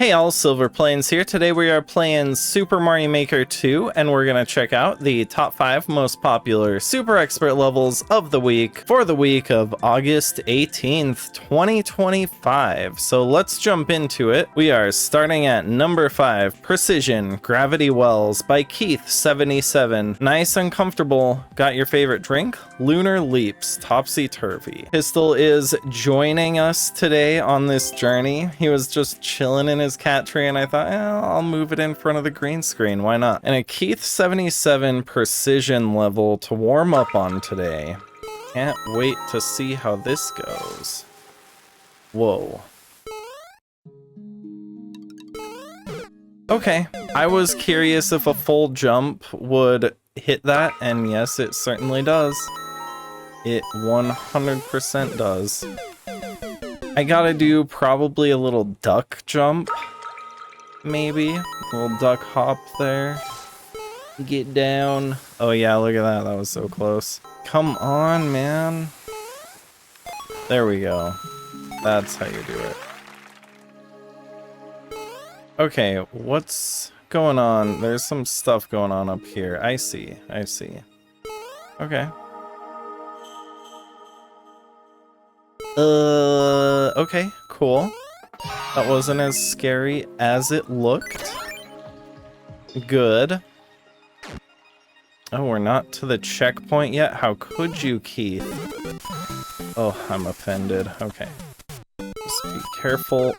Hey all, Silver Plains here. Today we are playing Super Mario Maker 2, and we're gonna check out the top 5 most popular Super Expert levels of the week for the week of August 18th, 2025. So let's jump into it. We are starting at number 5, Precision Gravity Wells by Keith77. Nice and comfortable. Got your favorite drink? Lunar Leaps, topsy-turvy. Pistol is joining us today on this journey. He was just chilling in his cat tree and I thought, I'll move it in front of the green screen, why not? And a Keith77 precision level to warm up on today. Can't wait to see how this goes. Whoa. Okay, I was curious if a full jump would hit that, and yes, it certainly does. It 100% does. I gotta do probably a little duck jump, maybe. A little duck hop there. Get down. Oh yeah, look at that. That was so close. Come on, man. There we go. That's how you do it. Okay, what's going on? There's some stuff going on up here. I see. Okay. Okay, cool. That wasn't as scary as it looked. Good. Oh, we're not to the checkpoint yet? How could you, Keith? Oh, I'm offended. Okay. Just be careful.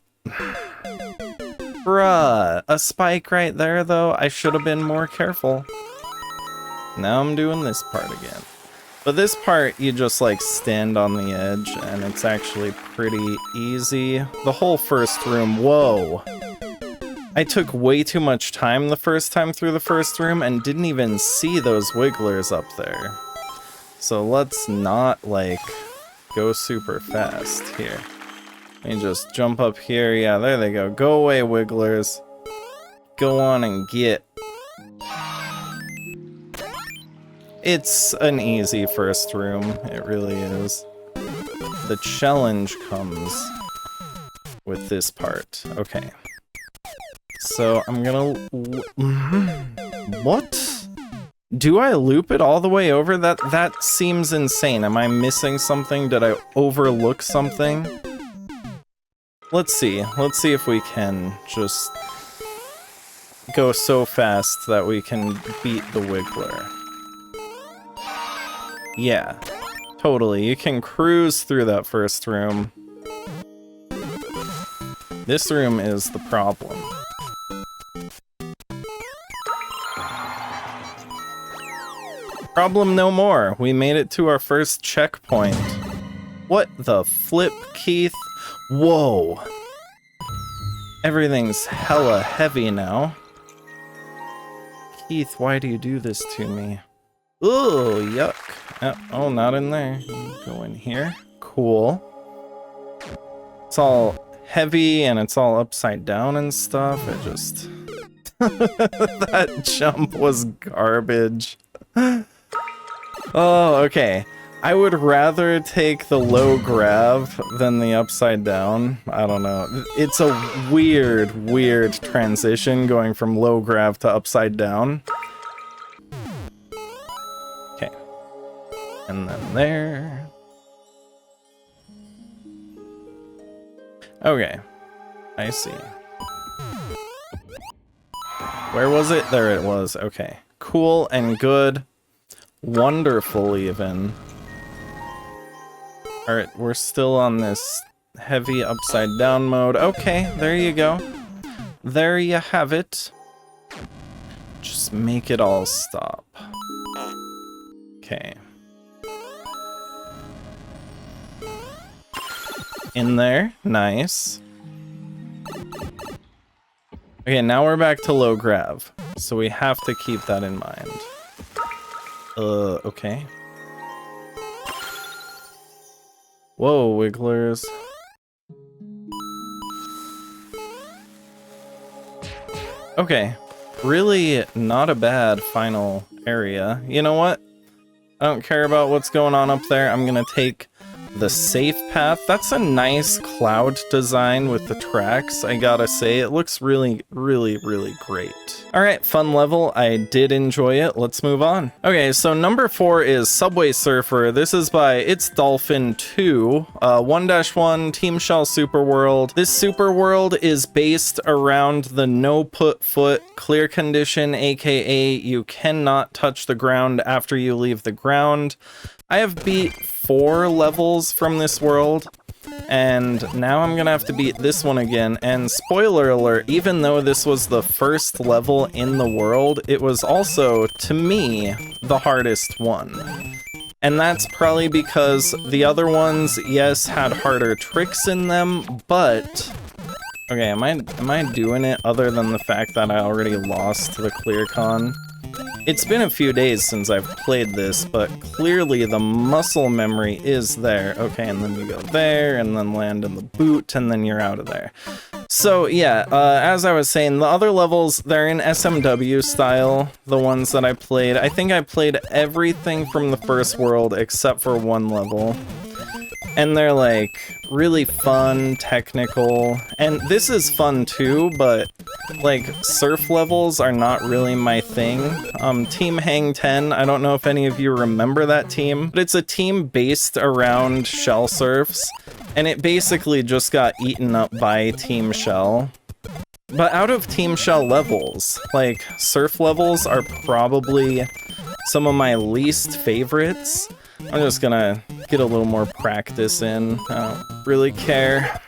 Bruh, a spike right there, though. I should have been more careful. Now I'm doing this part again. But this part, you just like stand on the edge, and it's actually pretty easy. The whole first room, whoa. I took way too much time the first time through the first room and didn't even see those wigglers up there. So let's not like go super fast here. Let me just jump up here. Yeah, there they go. Go away, wigglers. Go on and get. It's an easy first room, it really is. The challenge comes with this part. Okay. So I'm gonna... What? Do I loop it all the way over? That seems insane. Am I missing something? Did I overlook something? Let's see. Let's see if we can just go so fast that we can beat the Wiggler. Yeah, totally. You can cruise through that first room. This room is the problem. Problem no more. We made it to our first checkpoint. What the flip, Keith? Whoa. Everything's hella heavy now. Keith, why do you do this to me? Ooh, yuck. Oh, not in there. Go in here. Cool. It's all heavy and it's all upside down and stuff. It just... That jump was garbage. Oh, okay. I would rather take the low grav than the upside down. I don't know. It's a weird transition going from low grav to upside down. And then there. Okay. I see. Where was it? There it was. Okay. Cool and good. Wonderful, even. Alright, we're still on this heavy upside down mode. Okay, there you go. There you have it. Just make it all stop. Okay. In there. Nice. Okay, now we're back to low grav. So we have to keep that in mind. Okay. Whoa, wigglers. Okay. Really not a bad final area. You know what? I don't care about what's going on up there. I'm gonna take the safe path. That's a nice cloud design with the tracks, I gotta say. It looks really, really, really great. Alright, fun level. I did enjoy it. Let's move on. Okay, so number 4 is Subway Surfer. This is by It's Dolphin 2, 1-1 Team Shell Super World. This Super World is based around the no put foot clear condition, aka you cannot touch the ground after you leave the ground. I have beat 4 levels from this world, and now I'm gonna have to beat this one again. And spoiler alert, even though this was the first level in the world, it was also, to me, the hardest one. And that's probably because the other ones, yes, had harder tricks in them, but... Okay, am I doing it other than the fact that I already lost the clear con? It's been a few days since I've played this, but clearly the muscle memory is there. Okay, and then you go there, and then land in the boot, and then you're out of there. So yeah, as I was saying, the other levels, they're in SMW style, the ones that I played. I think I played everything from the first world except for one level. And they're like really fun, technical, and this is fun too, but like surf levels are not really my thing. Team Hang 10, I don't know if any of you remember that team, but it's a team based around shell surfs, and it basically just got eaten up by Team Shell. But out of Team Shell levels, like surf levels are probably some of my least favorites. I'm just gonna get a little more practice in. I don't really care.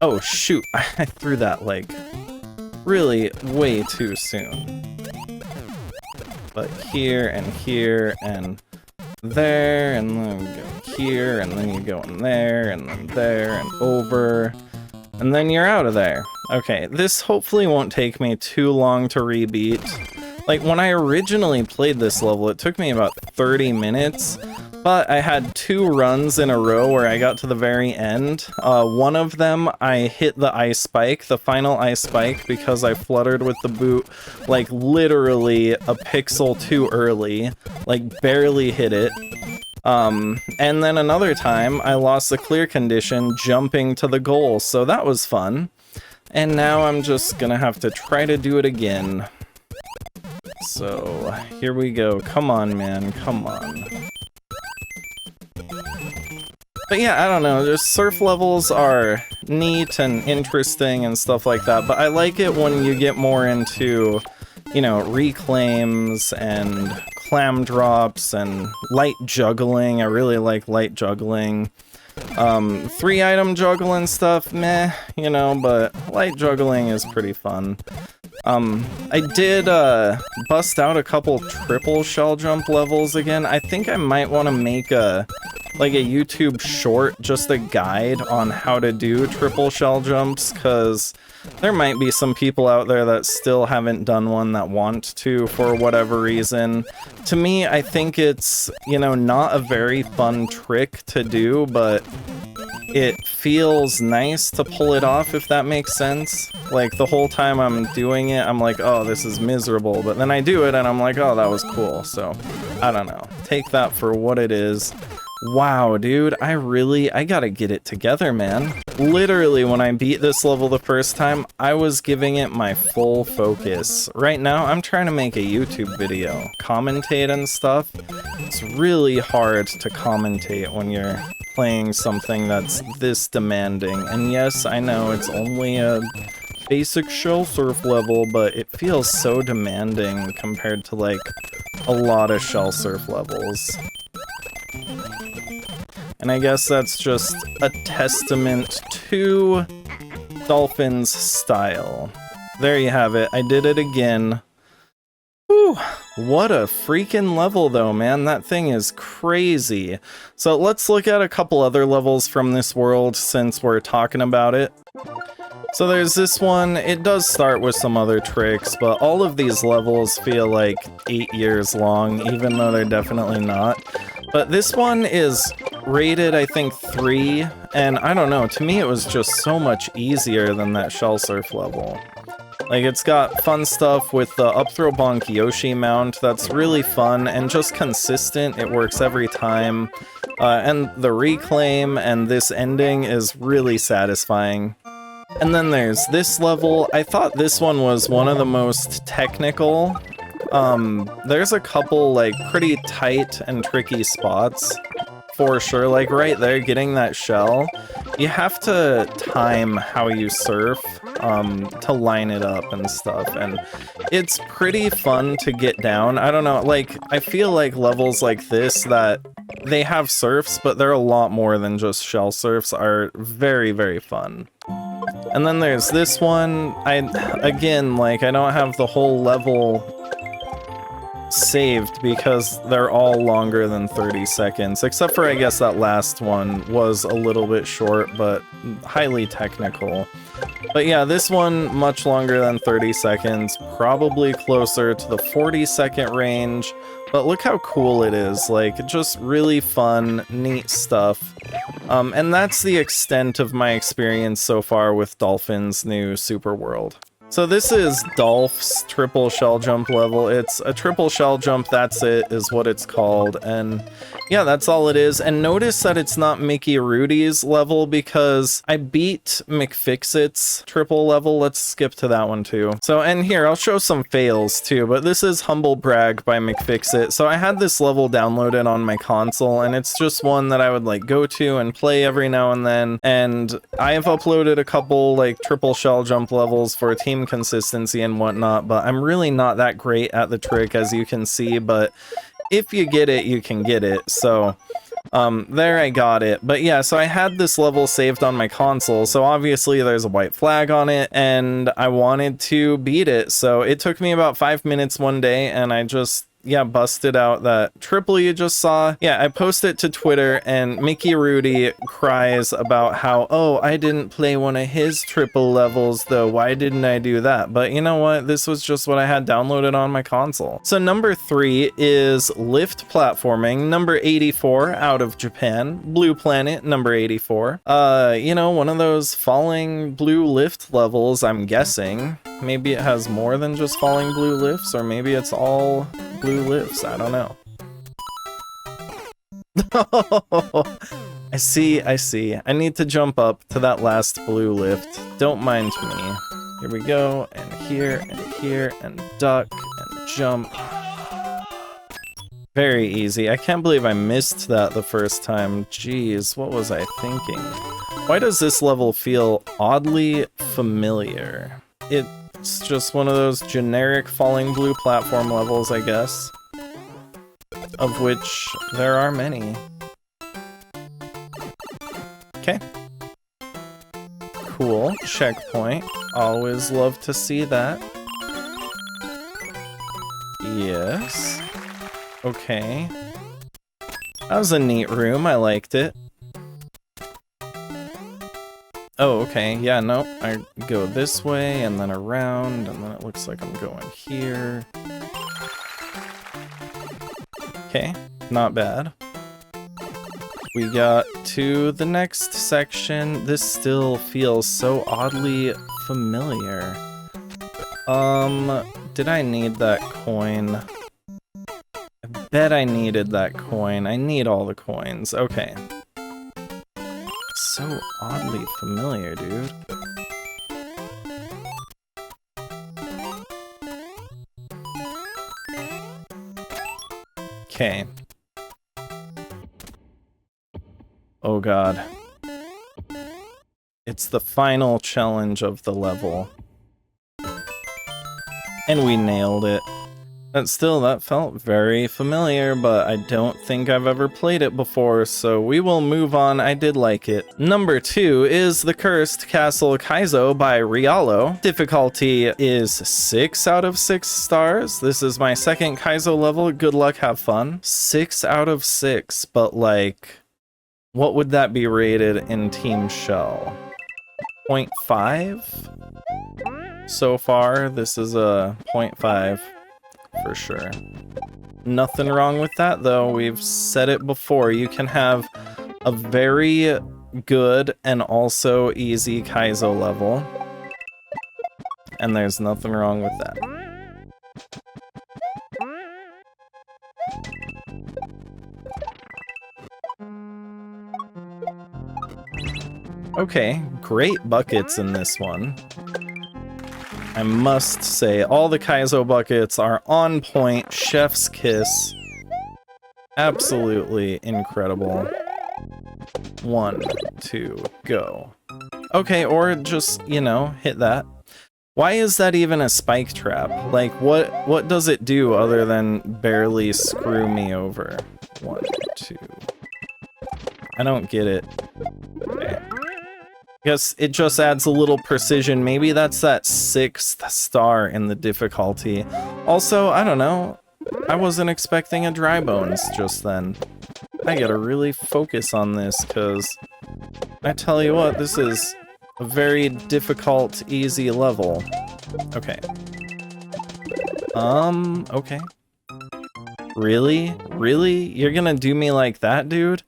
Oh shoot, I threw that like really way too soon. But here and there, and then you go here, and then you go in there, and then there, and over. And then you're out of there. Okay, this hopefully won't take me too long to rebeat. Like, when I originally played this level, it took me about 30 minutes, but I had 2 runs in a row where I got to the very end. One of them, I hit the ice spike, the final ice spike, because I fluttered with the boot, like, literally a pixel too early, like, barely hit it. And then another time, I lost the clear condition jumping to the goal, so that was fun. And now I'm just gonna have to try to do it again. So, here we go. Come on, man. Come on. But yeah, I don't know. Just surf levels are neat and interesting and stuff like that. But I like it when you get more into, you know, reclaims and clam drops and light juggling. I really like light juggling. 3-item juggling stuff, meh, you know, but light juggling is pretty fun. I did bust out a couple triple shell jump levels again. I think I might want to make a YouTube short, just a guide on how to do triple shell jumps, because there might be some people out there that still haven't done one that want to for whatever reason. To me, I think it's, you know, not a very fun trick to do, but it feels nice to pull it off, if that makes sense. Like, the whole time I'm doing it, I'm like, oh, this is miserable, but then I do it and I'm like, oh, that was cool. So, I don't know. Take that for what it is. Wow, dude, I gotta get it together, man. Literally, when I beat this level the first time, I was giving it my full focus. Right now, I'm trying to make a YouTube video, commentate and stuff. It's really hard to commentate when you're playing something that's this demanding. And yes, I know it's only a basic shell surf level, but it feels so demanding compared to, like, a lot of shell surf levels. And I guess that's just a testament to Dolphin's style. There you have it. I did it again. Whew, what a freaking level though, man. That thing is crazy. So let's look at a couple other levels from this world since we're talking about it. So there's this one. It does start with some other tricks, but all of these levels feel like 8 years long, even though they're definitely not. But this one is rated, I think, 3, and I don't know, to me it was just so much easier than that shell surf level. Like, it's got fun stuff with the up throw bonk Yoshi mount that's really fun and just consistent. It works every time. And the reclaim and this ending is really satisfying. And then there's this level. I thought this one was one of the most technical. There's a couple, like, pretty tight and tricky spots. For sure, like right there, getting that shell, you have to time how you surf to line it up and stuff, and it's pretty fun to get down. I don't know, like, I feel like levels like this that they have surfs, but they're a lot more than just shell surfs, are very, very fun. And then there's this one. Again, like, I don't have the whole level saved because they're all longer than 30 seconds, except for, I guess, that last one was a little bit short, but highly technical. But yeah, this one, much longer than 30 seconds, probably closer to the 40-second range, but look how cool it is. Like, just really fun, neat stuff. And that's the extent of my experience so far with Dolphin's new Super World. So this is Dolph's triple shell jump level. It's a triple shell jump, that's it, is what it's called. And yeah, that's all it is. And notice that it's not Mickey Rudy's level because I beat McFixit's triple level. Let's skip to that one too. So, and here, I'll show some fails too, but this is Humble Brag by McFixit. So I had this level downloaded on my console, and it's just one that I would like go to and play every now and then. And I have uploaded a couple like triple shell jump levels for team consistency and whatnot, but I'm really not that great at the trick, as you can see, but if you get it, you can get it. So there, I got it. But yeah, so I had this level saved on my console, so obviously there's a white flag on it, and I wanted to beat it. So it took me about 5 minutes one day, and I just, yeah, busted out that triple you just saw. Yeah, I post it to Twitter, and Mickey Rudy cries about how, oh, I didn't play one of his triple levels though, why didn't I do that? But you know what, this was just what I had downloaded on my console. So number 3 is Lift Platforming, number 84 out of Japan. Blue Planet, number 84. You know, one of those falling blue lift levels, I'm guessing. Maybe it has more than just falling blue lifts, or maybe it's all blue lifts, I don't know. I see. I need to jump up to that last blue lift. Don't mind me. Here we go, and here, and duck, and jump. Very easy. I can't believe I missed that the first time. Jeez, what was I thinking? Why does this level feel oddly familiar? It's just one of those generic falling blue platform levels, I guess. Of which there are many. Okay. Cool. Checkpoint. Always love to see that. Yes. Okay. That was a neat room. I liked it. Oh, okay, yeah, no, I go this way, and then around, and then it looks like I'm going here. Okay, not bad. We got to the next section. This still feels so oddly familiar. Did I need that coin? I bet I needed that coin. I need all the coins. Okay. So oddly familiar, dude. Okay. Oh god. It's the final challenge of the level. And we nailed it. But still, that felt very familiar, but I don't think I've ever played it before, so we will move on. I did like it. Number 2 is The Cursed Castle Kaizo by Realo. Difficulty is 6 out of 6 stars. This is my second Kaizo level. Good luck, have fun. 6 out of 6, but like, what would that be rated in Team Shell? 0.5? So far, this is a 0.5. For sure. Nothing wrong with that, though. We've said it before. You can have a very good and also easy Kaizo level. and there's nothing wrong with that. Okay, great buckets in this one. I must say, all the Kaizo buckets are on point, chef's kiss. Absolutely incredible. 1, 2, go. Okay, or just, you know, hit that. Why is that even a spike trap? Like, what does it do other than barely screw me over? 1, 2. I don't get it. Okay. Guess it just adds a little precision. Maybe that's that 6th star in the difficulty. Also, I don't know. I wasn't expecting a dry bones just then. I gotta really focus on this, because I tell you what, this is a very difficult, easy level. Okay. Okay. Really? Really? You're gonna do me like that, dude?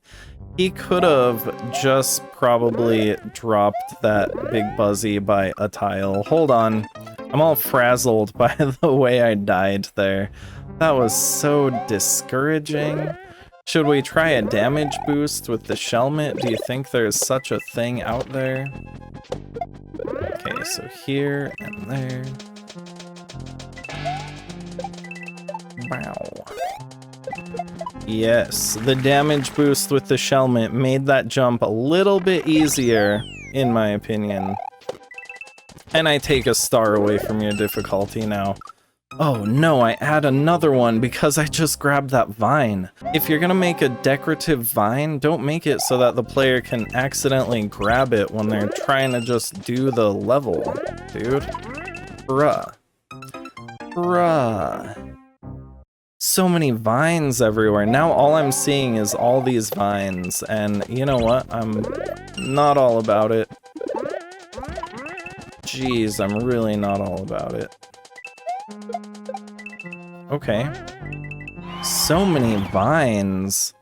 He could have just probably dropped that big buzzy by a tile. Hold on. I'm all frazzled by the way I died there. That was so discouraging. Should we try a damage boost with the Shelmet? Do you think there's such a thing out there? Okay, so here and there. Wow. Yes, the damage boost with the Shelmet made that jump a little bit easier, in my opinion. And I take a star away from your difficulty now. Oh no, I add another one because I just grabbed that vine. If you're gonna make a decorative vine, don't make it so that the player can accidentally grab it when they're trying to just do the level, dude. Bruh. Bruh. So many vines everywhere. Now all I'm seeing is all these vines, and you know what? I'm not all about it. Jeez, I'm really not all about it. Okay. So many vines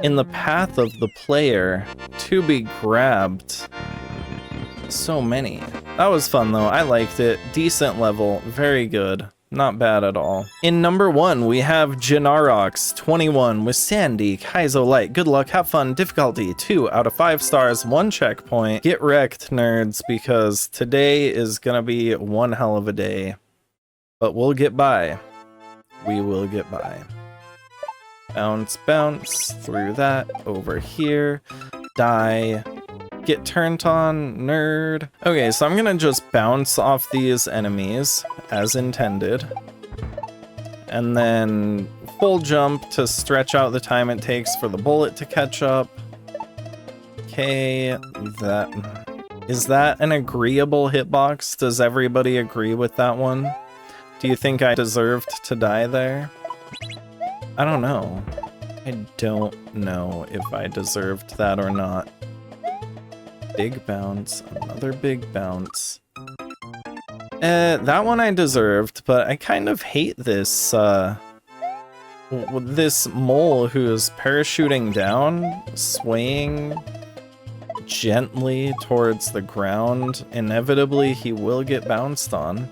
in the path of the player to be grabbed. So many. That was fun though. I liked it. Decent level. Very good. Not bad at all. In number 1, we have Gennarox 21 with Sandy, Kaizo Light. Good luck, have fun, difficulty 2 out of 5 stars, 1 checkpoint. Get wrecked, nerds, because today is gonna be one hell of a day. But we'll get by. We will get by. Bounce, bounce through that, over here, die. Get turned on, nerd. Okay, so I'm gonna just bounce off these enemies as intended. And then full jump to stretch out the time it takes for the bullet to catch up. Okay, is that an agreeable hitbox? Does everybody agree with that one? Do you think I deserved to die there? I don't know. I don't know if I deserved that or not. Big bounce, another big bounce. That one I deserved, but I kind of hate this, this mole who's parachuting down, swaying gently towards the ground. Inevitably, he will get bounced on.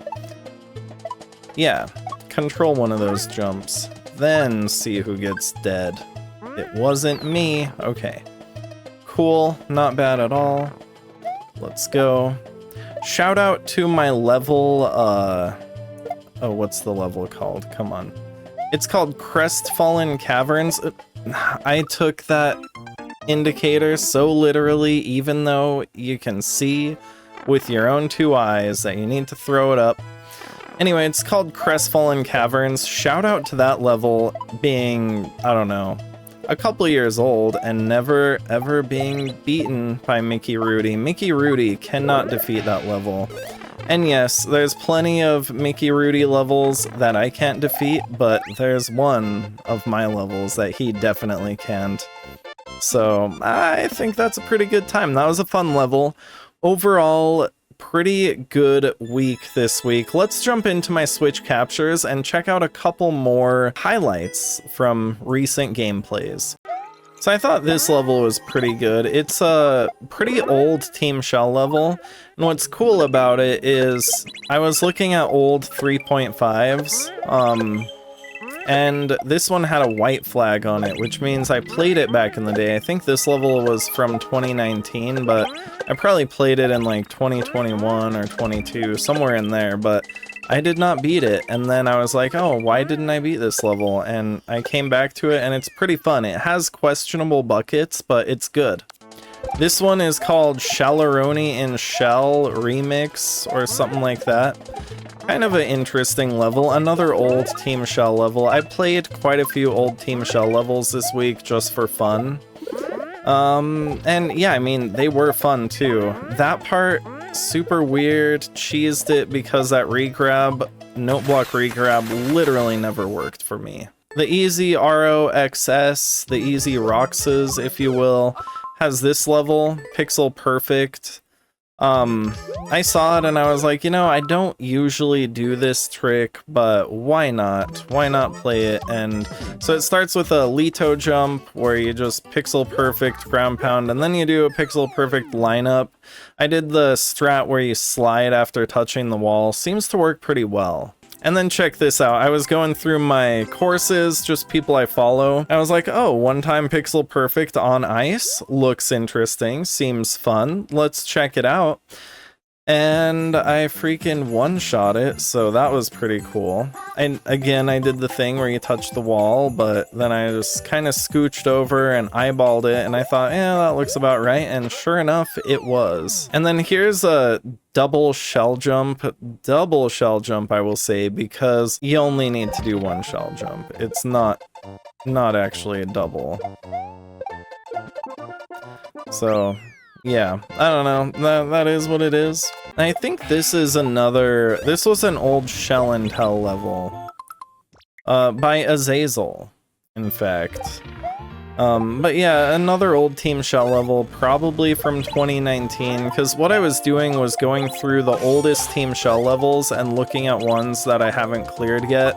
Yeah, control one of those jumps, then see who gets dead. It wasn't me. Okay. Cool, not bad at all. Let's go. Shout out to my level, oh, what's the level called? Come on. It's called Crestfallen Caverns. I took that indicator so literally, even though you can see with your own 2 eyes that you need to throw it up. Anyway, it's called Crestfallen Caverns. Shout out to that level being, I don't know, a couple years old and never ever being beaten by Mickey Rudy. Mickey Rudy cannot defeat that level. And yes, there's plenty of Mickey Rudy levels that I can't defeat, but there's one of my levels that he definitely can't. So I think that's a pretty good time. That was a fun level. Overall, pretty good week this week. Let's jump into my Switch captures and check out a couple more highlights from recent gameplays. So I thought this level was pretty good. It's a pretty old Team Shell level, and what's cool about it is I was looking at old 3.5s, and this one had a white flag on it, which means I played it back in the day. I think this level was from 2019, but I probably played it in like 2021 or 22, somewhere in there, but I did not beat it. And then I was like, oh, why didn't I beat this level? And I came back to it, and it's pretty fun. It has questionable buckets, but it's good. This one is called Shallaroni in Shell Remix, or something like that. Kind of an interesting level, another old Team Shell level. I played quite a few old Team Shell levels this week just for fun. And yeah, I mean, they were fun too. That part, super weird, cheesed it because that regrab, note block regrab, literally never worked for me. The Easy ROXS, the Easy Roxas, if you will, has this level, pixel perfect. I saw it and I was like, you know, I don't usually do this trick, but why not? Why not play it? And so it starts with a Lito jump where you just pixel perfect ground pound, and then you do a pixel perfect lineup. I did the strat where you slide after touching the wall. Seems to work pretty well. And then check this out. I was going through my courses, just people I follow. I was like, oh, one-time pixel perfect on ice. Looks interesting. Seems fun. Let's check it out. And I freaking one-shot it, so that was pretty cool. And again, I did the thing where you touch the wall, but then I just kind of scooched over and eyeballed it, and I thought, yeah, that looks about right, and sure enough, it was. And then here's a double shell jump, I will say, because you only need to do one shell jump. It's not actually a double. So yeah, I don't know, that is what it is. I think this was an old Shell and Tell level, by Azazel, in fact. But yeah, another old Team Shell level, probably from 2019, because what I was doing was going through the oldest Team Shell levels and looking at ones that I haven't cleared yet,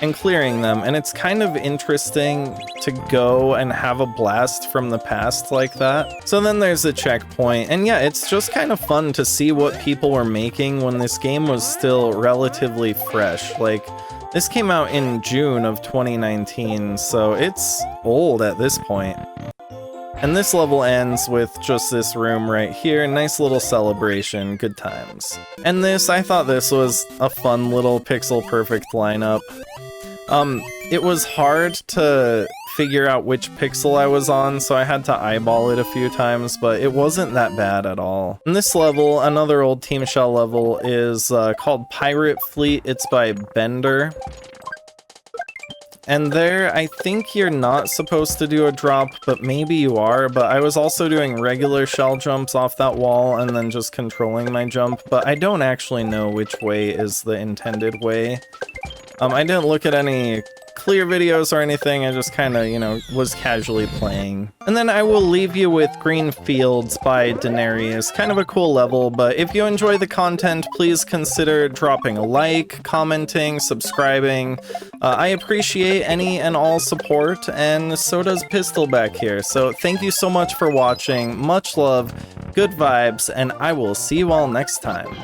and clearing them, and it's kind of interesting to go and have a blast from the past like that. So then there's a checkpoint, and yeah, it's just kind of fun to see what people were making when this game was still relatively fresh. Like, this came out in June of 2019, so it's old at this point. And this level ends with just this room right here, nice little celebration, good times. And this, I thought this was a fun little pixel perfect lineup. It was hard to figure out which pixel I was on, so I had to eyeball it a few times, but it wasn't that bad at all. And this level, another old Team Shell level, is called Pirate Fleet. It's by Bender. And there, I think you're not supposed to do a drop, but maybe you are, but I was also doing regular shell jumps off that wall and then just controlling my jump, but I don't actually know which way is the intended way. I didn't look at any clear videos or anything, I just kind of, you know, was casually playing. And then I will leave you with Green Fields by Daenerys. Kind of a cool level, but if you enjoy the content, please consider dropping a like, commenting, subscribing. I appreciate any and all support, and so does Pistol back here. So thank you so much for watching, much love, good vibes, and I will see you all next time.